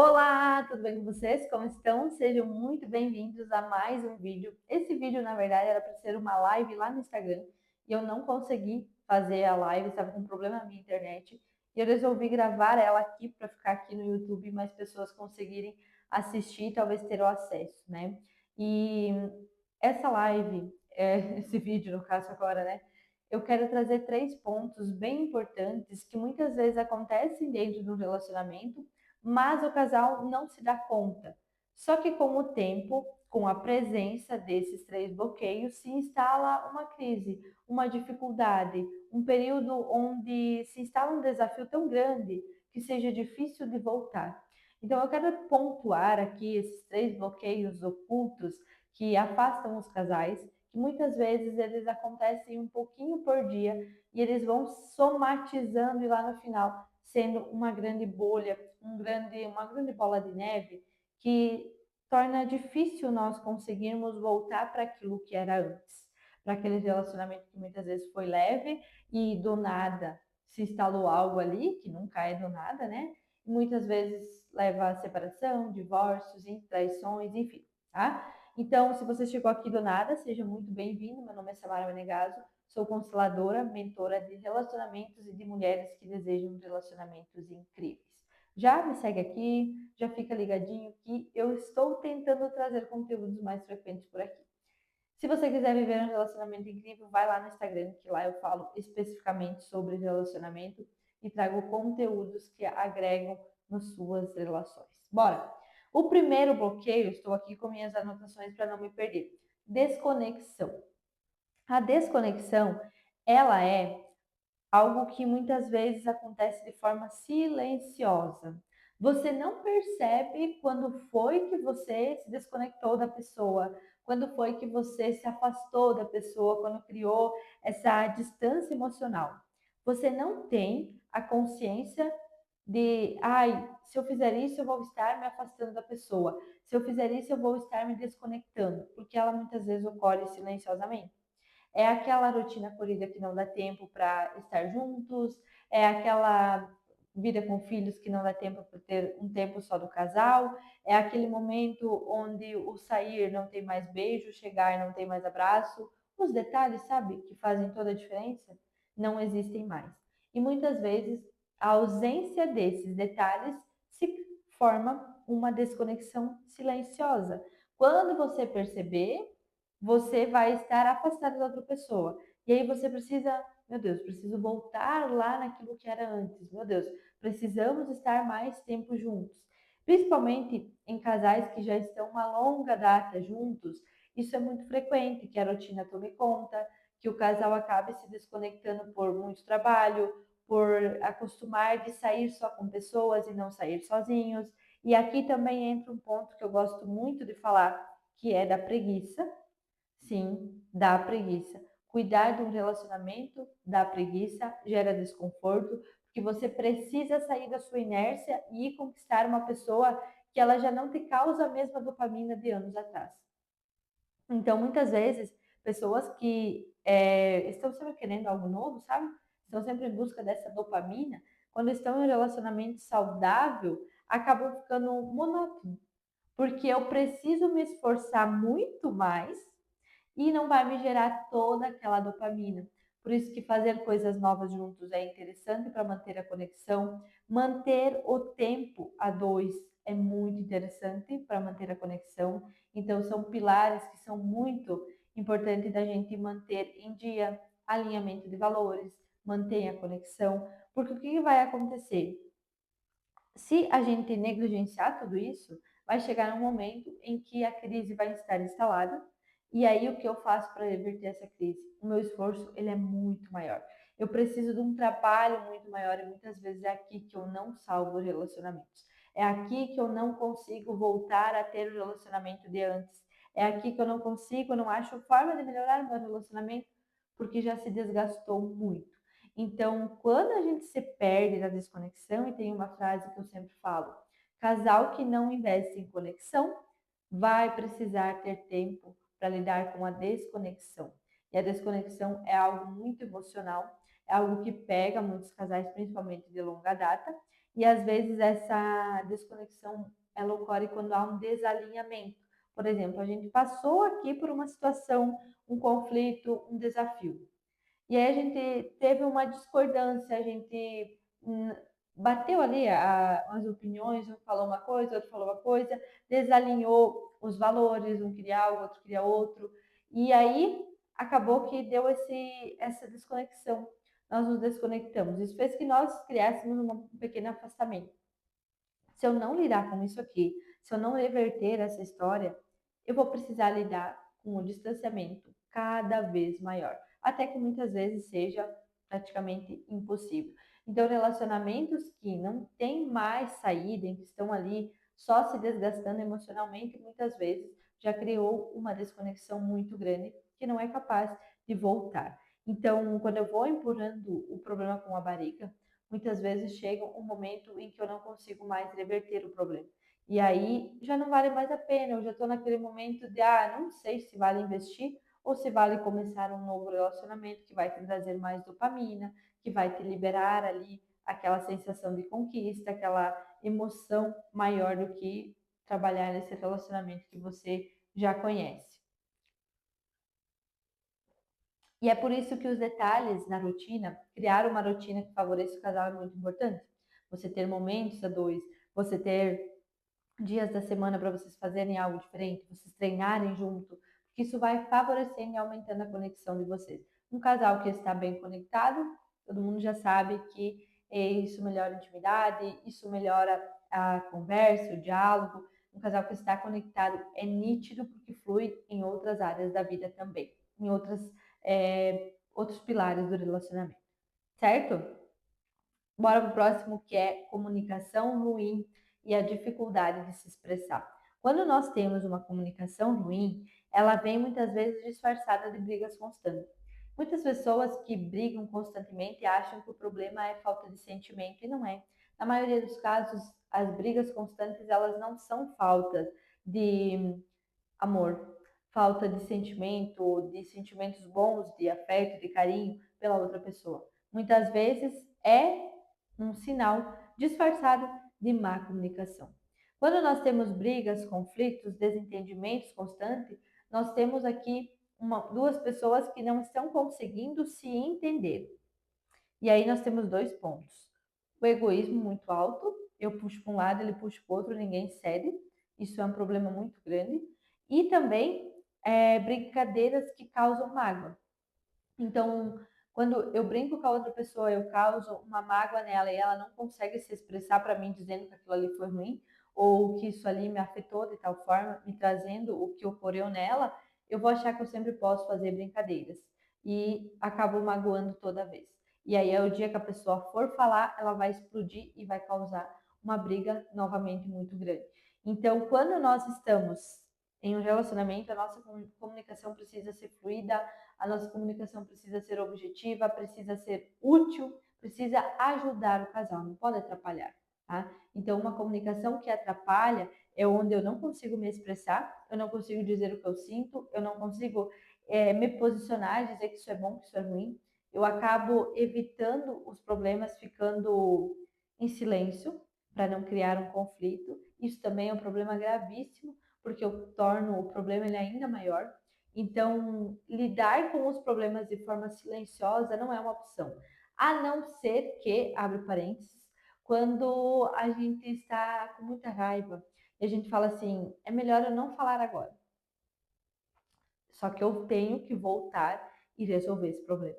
Olá, tudo bem com vocês? Como estão? Sejam muito bem-vindos a mais um vídeo. Esse vídeo, na verdade, era para ser uma live lá no Instagram e eu não consegui fazer a live, estava com problema na minha internet e eu resolvi gravar ela aqui para ficar aqui no YouTube e mais pessoas conseguirem assistir e talvez ter o acesso, né? E essa live, esse vídeo no caso agora, né? Eu quero trazer três pontos bem importantes que muitas vezes acontecem dentro do relacionamento, mas o casal não se dá conta. Só que com o tempo, com a presença desses três bloqueios, se instala uma crise, uma dificuldade, um período onde se instala um desafio tão grande que seja difícil de voltar. Então, eu quero pontuar aqui esses três bloqueios ocultos que afastam os casais, que muitas vezes eles acontecem um pouquinho por dia e eles vão somatizando e lá no final sendo uma grande bolha, uma grande bola de neve que torna difícil nós conseguirmos voltar para aquilo que era antes, para aquele relacionamento que muitas vezes foi leve e do nada se instalou algo ali, que nunca é do nada, né? E muitas vezes leva a separação, divórcios, traições, enfim, tá? Então, se você chegou aqui do nada, seja muito bem-vindo. Meu nome é Samara Menegaso, sou consteladora, mentora de relacionamentos e de mulheres que desejam relacionamentos incríveis. Já me segue aqui, já fica ligadinho que eu estou tentando trazer conteúdos mais frequentes por aqui. Se você quiser viver um relacionamento incrível, vai lá no Instagram, que lá eu falo especificamente sobre relacionamento e trago conteúdos que agregam nas suas relações. Bora! O primeiro bloqueio, estou aqui com minhas anotações para não me perder. Desconexão. A desconexão, ela é algo que muitas vezes acontece de forma silenciosa. Você não percebe quando foi que você se desconectou da pessoa, quando foi que você se afastou da pessoa, quando criou essa distância emocional. Você não tem a consciência de, ai, se eu fizer isso, eu vou estar me afastando da pessoa. Se eu fizer isso, eu vou estar me desconectando, porque ela muitas vezes ocorre silenciosamente. É aquela rotina corrida que não dá tempo para estar juntos, é aquela vida com filhos que não dá tempo para ter um tempo só do casal, é aquele momento onde o sair não tem mais beijo, chegar não tem mais abraço. Os detalhes, sabe, que fazem toda a diferença, não existem mais. E muitas vezes a ausência desses detalhes se forma uma desconexão silenciosa. Quando você perceber, você vai estar afastado da outra pessoa. E aí você precisa, meu Deus, preciso voltar lá naquilo que era antes. Meu Deus, precisamos estar mais tempo juntos. Principalmente em casais que já estão uma longa data juntos, isso é muito frequente, que a rotina tome conta, que o casal acabe se desconectando por muito trabalho, por acostumar de sair só com pessoas e não sair sozinhos. E aqui também entra um ponto que eu gosto muito de falar, que é da preguiça. Sim, dá preguiça. Cuidar de um relacionamento dá preguiça, gera desconforto, porque você precisa sair da sua inércia e ir conquistar uma pessoa que ela já não te causa a mesma dopamina de anos atrás. Então, muitas vezes, pessoas que estão sempre querendo algo novo, sabe? Estão sempre em busca dessa dopamina, quando estão em um relacionamento saudável, acabam ficando monótono, porque eu preciso me esforçar muito mais e não vai me gerar toda aquela dopamina. Por isso que fazer coisas novas juntos é interessante para manter a conexão, manter o tempo a dois é muito interessante para manter a conexão. Então são pilares que são muito importantes da gente manter em dia, alinhamento de valores, manter a conexão, porque o que vai acontecer? Se a gente negligenciar tudo isso, vai chegar um momento em que a crise vai estar instalada. E aí o que eu faço para reverter essa crise? O meu esforço ele é muito maior. Eu preciso de um trabalho muito maior e muitas vezes é aqui que eu não salvo relacionamentos. É aqui que eu não consigo voltar a ter o relacionamento de antes. É aqui que eu não consigo, eu não acho forma de melhorar o meu relacionamento porque já se desgastou muito. Então, quando a gente se perde na desconexão, e tem uma frase que eu sempre falo: casal que não investe em conexão vai precisar ter tempo para lidar com a desconexão. E a desconexão é algo muito emocional, é algo que pega muitos casais, principalmente de longa data. E às vezes essa desconexão ela ocorre quando há um desalinhamento. Por exemplo, a gente passou aqui por uma situação, um conflito, um desafio. E aí a gente teve uma discordância, a gente bateu ali as opiniões, um falou uma coisa, outro falou uma coisa, desalinhou os valores, um queria algo, outro queria outro. E aí acabou que deu essa desconexão. Nós nos desconectamos. Isso fez que nós criássemos um pequeno afastamento. Se eu não lidar com isso aqui, se eu não reverter essa história, eu vou precisar lidar com o distanciamento cada vez maior, até que muitas vezes seja praticamente impossível. Então, relacionamentos que não têm mais saída, em que estão ali só se desgastando emocionalmente, muitas vezes já criou uma desconexão muito grande que não é capaz de voltar. Então, quando eu vou empurrando o problema com a barriga, muitas vezes chega um momento em que eu não consigo mais reverter o problema. E aí já não vale mais a pena, eu já estou naquele momento de, não sei se vale investir ou se vale começar um novo relacionamento que vai te trazer mais dopamina, que vai te liberar ali aquela sensação de conquista, aquela emoção maior do que trabalhar nesse relacionamento que você já conhece. E é por isso que os detalhes na rotina, criar uma rotina que favoreça o casal é muito importante. Você ter momentos a dois, você ter dias da semana para vocês fazerem algo diferente, vocês treinarem junto, porque isso vai favorecendo e aumentando a conexão de vocês. Um casal que está bem conectado, todo mundo já sabe que isso melhora a intimidade, isso melhora a conversa, o diálogo. Um casal que está conectado é nítido porque flui em outras áreas da vida também, em outros pilares do relacionamento, certo? Bora para o próximo, que é comunicação ruim e a dificuldade de se expressar. Quando nós temos uma comunicação ruim, ela vem muitas vezes disfarçada de brigas constantes. Muitas pessoas que brigam constantemente acham que o problema é falta de sentimento e não é. Na maioria dos casos, as brigas constantes elas não são falta de amor, falta de sentimentos bons, de afeto, de carinho pela outra pessoa. Muitas vezes é um sinal disfarçado de má comunicação. Quando nós temos brigas, conflitos, desentendimentos constantes, nós temos aqui duas pessoas que não estão conseguindo se entender. E aí nós temos dois pontos. O egoísmo muito alto, eu puxo para um lado, ele puxa para o outro, ninguém cede. Isso é um problema muito grande. E também brincadeiras que causam mágoa. Então, quando eu brinco com a outra pessoa, eu causo uma mágoa nela e ela não consegue se expressar para mim dizendo que aquilo ali foi ruim ou que isso ali me afetou de tal forma, me trazendo o que ocorreu nela, eu vou achar que eu sempre posso fazer brincadeiras e acabo magoando toda vez. E aí é o dia que a pessoa for falar, ela vai explodir e vai causar uma briga novamente muito grande. Então, quando nós estamos em um relacionamento, a nossa comunicação precisa ser fluida, a nossa comunicação precisa ser objetiva, precisa ser útil, precisa ajudar o casal, não pode atrapalhar, tá? Então, uma comunicação que atrapalha é onde eu não consigo me expressar, eu não consigo dizer o que eu sinto, eu não consigo me posicionar, dizer que isso é bom, que isso é ruim. Eu acabo evitando os problemas, ficando em silêncio para não criar um conflito. Isso também é um problema gravíssimo, porque eu torno o problema ele ainda maior. Então, lidar com os problemas de forma silenciosa não é uma opção. A não ser que, abre parênteses, quando a gente está com muita raiva e a gente fala assim, é melhor eu não falar agora. Só que eu tenho que voltar e resolver esse problema.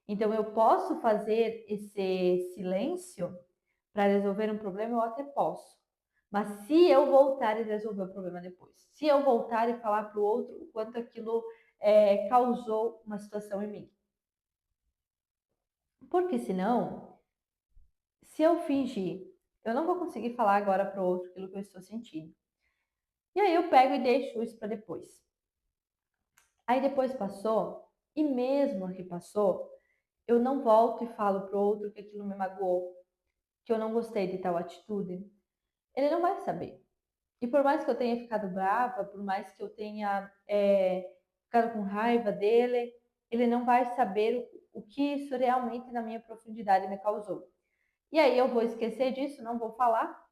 Então, eu posso fazer esse silêncio para resolver um problema, eu até posso. Mas se eu voltar e resolver o problema depois, se eu voltar e falar para o outro o quanto aquilo causou uma situação em mim. Porque senão, se eu fingir, eu não vou conseguir falar agora para o outro aquilo que eu estou sentindo. E aí eu pego e deixo isso para depois. Aí depois passou, e mesmo que passou, eu não volto e falo para o outro que aquilo me magoou, que eu não gostei de tal atitude. Ele não vai saber. E por mais que eu tenha ficado brava, por mais que eu tenha ficado com raiva dele, ele não vai saber o que isso realmente na minha profundidade me causou. E aí eu vou esquecer disso, não vou falar.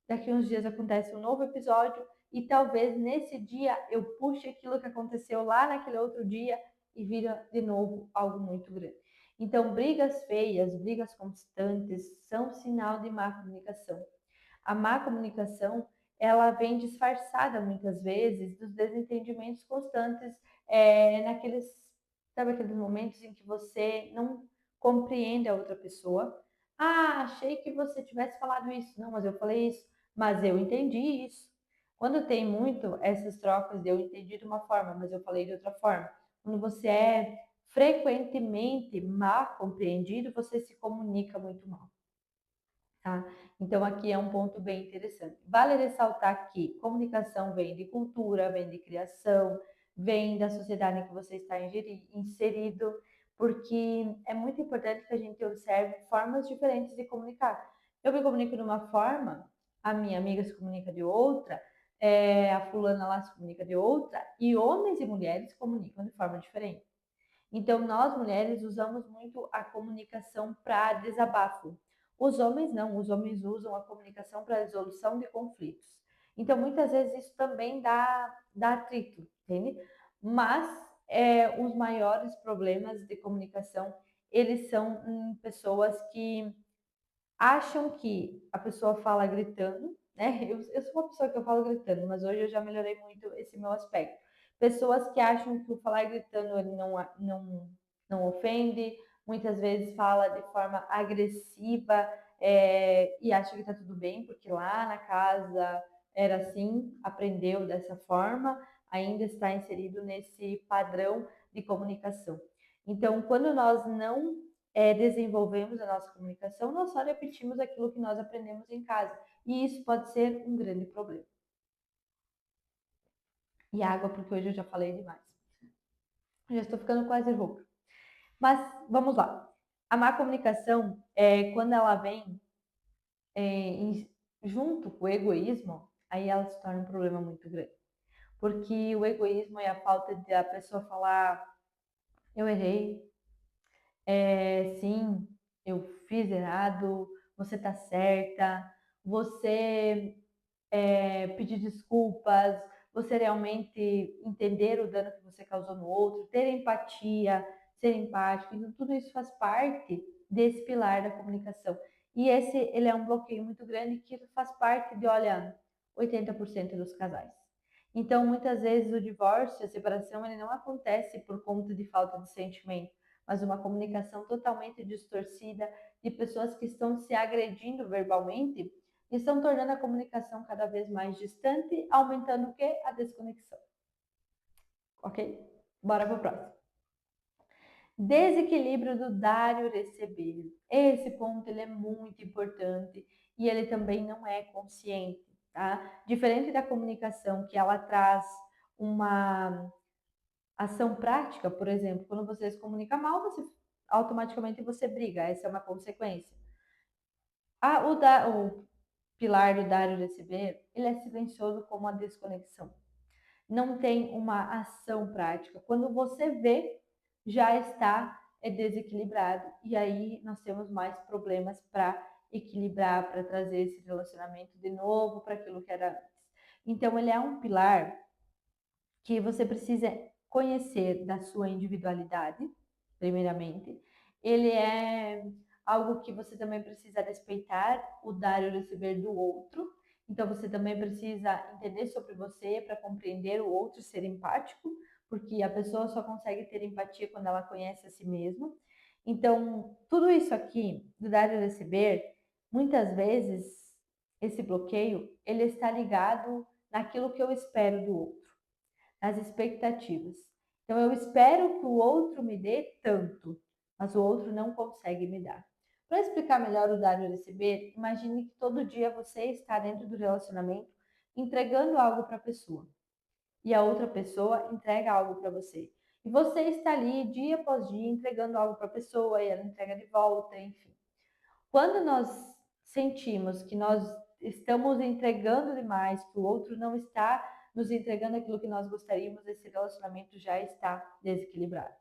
Daqui uns dias acontece um novo episódio e talvez nesse dia eu puxe aquilo que aconteceu lá naquele outro dia e vira de novo algo muito grande. Então, brigas feias, brigas constantes são sinal de má comunicação. A má comunicação, ela vem disfarçada muitas vezes dos desentendimentos constantes, naqueles, sabe aqueles momentos em que você não compreende a outra pessoa. Ah, achei que você tivesse falado isso. Não, mas eu falei isso. Mas eu entendi isso. Quando tem muito essas trocas de eu entendi de uma forma, mas eu falei de outra forma. Quando você é frequentemente mal compreendido, você se comunica muito mal. Tá? Então, aqui é um ponto bem interessante. Vale ressaltar que comunicação vem de cultura, vem de criação, vem da sociedade em que você está inserido, porque é muito importante que a gente observe formas diferentes de comunicar. Eu me comunico de uma forma, a minha amiga se comunica de outra, a fulana lá se comunica de outra, e homens e mulheres se comunicam de forma diferente. Então, nós mulheres usamos muito a comunicação para desabafo. Os homens não, os homens usam a comunicação para resolução de conflitos. Então, muitas vezes isso também dá atrito, entende? Mas os maiores problemas de comunicação, eles são em pessoas que acham que a pessoa fala gritando, né? Eu sou uma pessoa que eu falo gritando, mas hoje eu já melhorei muito esse meu aspecto. Pessoas que acham que o falar gritando ele não ofende, muitas vezes fala de forma agressiva, e acha que está tudo bem, porque lá na casa era assim, aprendeu dessa forma, ainda está inserido nesse padrão de comunicação. Então, quando nós não desenvolvemos a nossa comunicação, nós só repetimos aquilo que nós aprendemos em casa. E isso pode ser um grande problema. E água, porque hoje eu já falei demais. Já estou ficando quase rouca. Mas vamos lá. A má comunicação, quando ela vem junto com o egoísmo, aí ela se torna um problema muito grande. Porque o egoísmo é a falta de a pessoa falar: eu errei, sim, eu fiz errado, você está certa, você pedir desculpas, você realmente entender o dano que você causou no outro, ter empatia, ser empático, então tudo isso faz parte desse pilar da comunicação. E ele é um bloqueio muito grande que faz parte de, olha, 80% dos casais. Então, muitas vezes o divórcio, a separação, ele não acontece por conta de falta de sentimento, mas uma comunicação totalmente distorcida de pessoas que estão se agredindo verbalmente e estão tornando a comunicação cada vez mais distante, aumentando o quê? A desconexão. Ok? Bora para o próximo. Desequilíbrio do dar e receber. Esse ponto ele é muito importante e ele também não é consciente, tá? Diferente da comunicação que ela traz uma ação prática, por exemplo, quando você se comunica mal, você automaticamente você briga, essa é uma consequência. O pilar do dar e receber, ele é silencioso como a desconexão. Não tem uma ação prática. Quando você vê, já está desequilibrado. E aí nós temos mais problemas para equilibrar, para trazer esse relacionamento de novo para aquilo que era antes. Então, ele é um pilar que você precisa conhecer da sua individualidade, primeiramente. Ele é algo que você também precisa respeitar o dar e o receber do outro. Então, você também precisa entender sobre você para compreender o outro, ser empático, porque a pessoa só consegue ter empatia quando ela conhece a si mesma. Então, tudo isso aqui, do dar e receber, muitas vezes, esse bloqueio, ele está ligado naquilo que eu espero do outro, nas expectativas. Então, eu espero que o outro me dê tanto, mas o outro não consegue me dar. Para explicar melhor o dar e o receber, imagine que todo dia você está dentro do relacionamento entregando algo para a pessoa e a outra pessoa entrega algo para você. E você está ali dia após dia entregando algo para a pessoa e ela entrega de volta, enfim. Quando nós sentimos que nós estamos entregando demais, que o outro não está nos entregando aquilo que nós gostaríamos, esse relacionamento já está desequilibrado.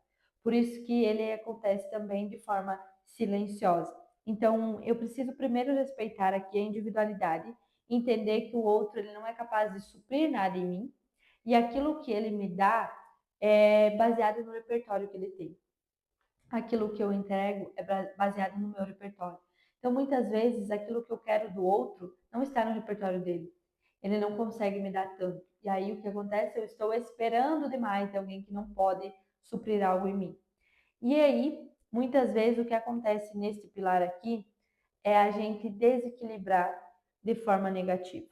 Por isso que ele acontece também de forma silenciosa. Então, eu preciso primeiro respeitar aqui a individualidade, entender que o outro ele não é capaz de suprir nada em mim, e aquilo que ele me dá é baseado no repertório que ele tem. Aquilo que eu entrego é baseado no meu repertório. Então, muitas vezes, aquilo que eu quero do outro não está no repertório dele. Ele não consegue me dar tanto. E aí, o que acontece? Eu estou esperando demais de alguém que não pode suprir algo em mim. E aí, muitas vezes, o que acontece nesse pilar aqui é a gente desequilibrar de forma negativa.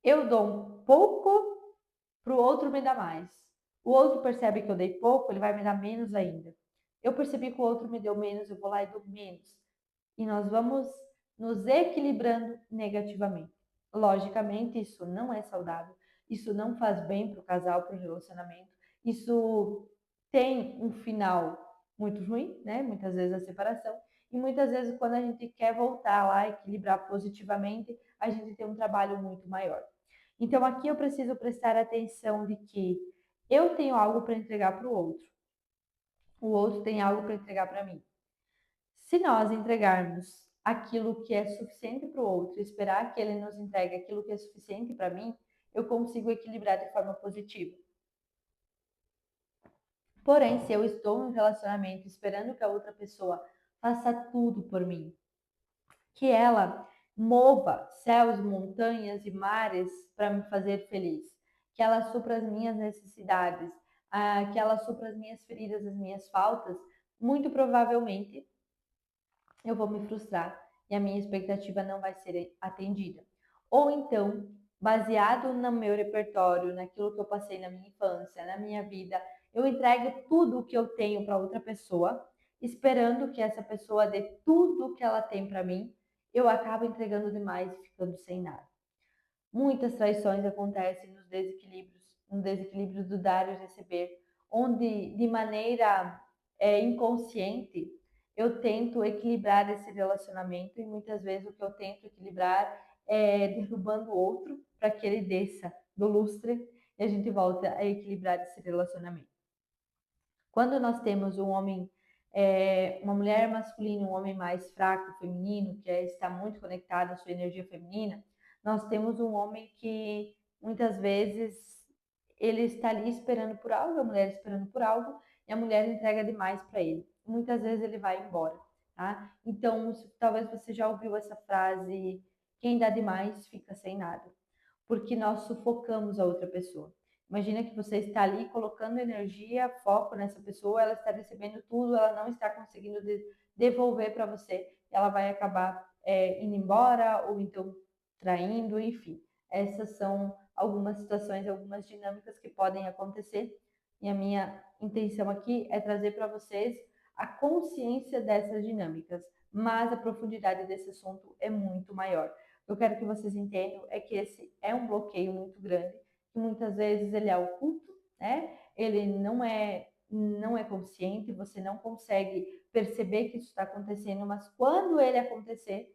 Eu dou um pouco para o outro me dar mais. O outro percebe que eu dei pouco, ele vai me dar menos ainda. Eu percebi que o outro me deu menos, eu vou lá e dou menos. E nós vamos nos equilibrando negativamente. Logicamente, isso não é saudável, isso não faz bem para o casal, para o relacionamento, isso tem um final muito ruim, né? Muitas vezes a separação, e muitas vezes quando a gente quer voltar lá, equilibrar positivamente, a gente tem um trabalho muito maior. Então aqui eu preciso prestar atenção de que eu tenho algo para entregar para o outro tem algo para entregar para mim. Se nós entregarmos aquilo que é suficiente para o outro, esperar que ele nos entregue aquilo que é suficiente para mim, eu consigo equilibrar de forma positiva. Porém, se eu estou em um relacionamento esperando que a outra pessoa faça tudo por mim, que ela mova céus, montanhas e mares para me fazer feliz, que ela supra as minhas necessidades, que ela supra as minhas feridas, as minhas faltas, muito provavelmente eu vou me frustrar e a minha expectativa não vai ser atendida. Ou então, baseado no meu repertório, naquilo que eu passei na minha infância, na minha vida, eu entrego tudo o que eu tenho para outra pessoa, esperando que essa pessoa dê tudo o que ela tem para mim, eu acabo entregando demais e ficando sem nada. Muitas traições acontecem nos desequilíbrios, no desequilíbrio do dar e receber, onde de maneira inconsciente eu tento equilibrar esse relacionamento e muitas vezes o que eu tento equilibrar é derrubando o outro para que ele desça do lustre e a gente volta a equilibrar esse relacionamento. Quando nós temos um homem, uma mulher masculina, um homem mais fraco, feminino, que está muito conectado à sua energia feminina, nós temos um homem que muitas vezes ele está ali esperando por algo, a mulher esperando por algo, e a mulher entrega demais para ele. Muitas vezes ele vai embora, tá? Então, talvez você já ouviu essa frase: quem dá demais fica sem nada, porque nós sufocamos a outra pessoa. Imagina que você está ali colocando energia, foco nessa pessoa, ela está recebendo tudo, ela não está conseguindo devolver para você, ela vai acabar indo embora ou então traindo, enfim. Essas são algumas situações, algumas dinâmicas que podem acontecer. E a minha intenção aqui é trazer para vocês a consciência dessas dinâmicas, mas a profundidade desse assunto é muito maior. Eu quero que vocês entendam é que esse é um bloqueio muito grande, que muitas vezes ele é oculto, né? Ele não é consciente, você não consegue perceber que isso está acontecendo, mas quando ele acontecer,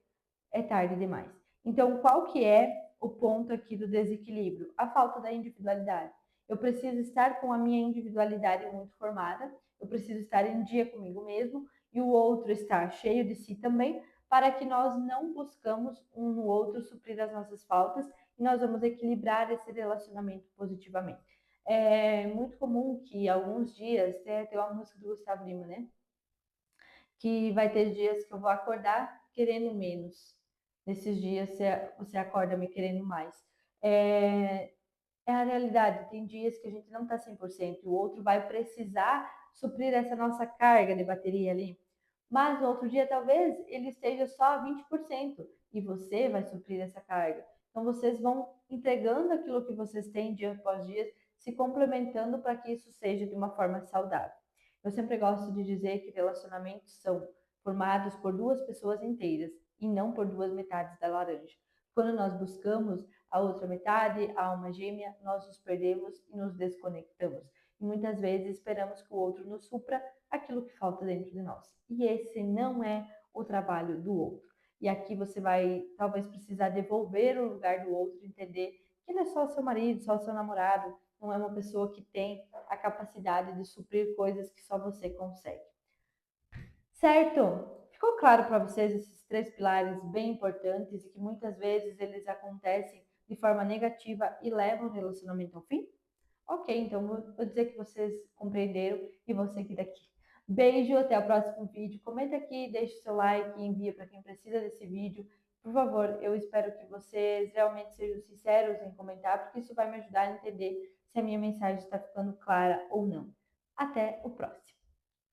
é tarde demais. Então, qual que é o ponto aqui do desequilíbrio? A falta da individualidade. Eu preciso estar com a minha individualidade muito formada, eu preciso estar em dia comigo mesmo e o outro estar cheio de si também, para que nós não buscamos um no outro suprir as nossas faltas e nós vamos equilibrar esse relacionamento positivamente. É muito comum que alguns dias, tem uma música do Gustavo Lima, né? Que vai ter dias que eu vou acordar querendo menos. Nesses dias você acorda me querendo mais. É a realidade. Tem dias que a gente não está 100% e o outro vai precisar suprir essa nossa carga de bateria ali. Mas no outro dia talvez ele esteja só 20% e você vai suprir essa carga. Então vocês vão entregando aquilo que vocês têm dia após dia, se complementando para que isso seja de uma forma saudável. Eu sempre gosto de dizer que relacionamentos são formados por duas pessoas inteiras e não por duas metades da laranja. Quando nós buscamos a outra metade, a alma gêmea, nós nos perdemos e nos desconectamos. E muitas vezes esperamos que o outro nos supra aquilo que falta dentro de nós. E esse não é o trabalho do outro. E aqui você vai talvez precisar devolver o lugar do outro, entender que ele é só seu marido, só seu namorado, não é uma pessoa que tem a capacidade de suprir coisas que só você consegue. Certo? Ficou claro para vocês esses três pilares bem importantes e que muitas vezes eles acontecem de forma negativa e levam o relacionamento ao fim? Ok, então vou dizer que vocês compreenderam e vou seguir daqui. Beijo, até o próximo vídeo. Comenta aqui, deixe seu like, envia para quem precisa desse vídeo. Por favor, eu espero que vocês realmente sejam sinceros em comentar, porque isso vai me ajudar a entender se a minha mensagem está ficando clara ou não. Até o próximo.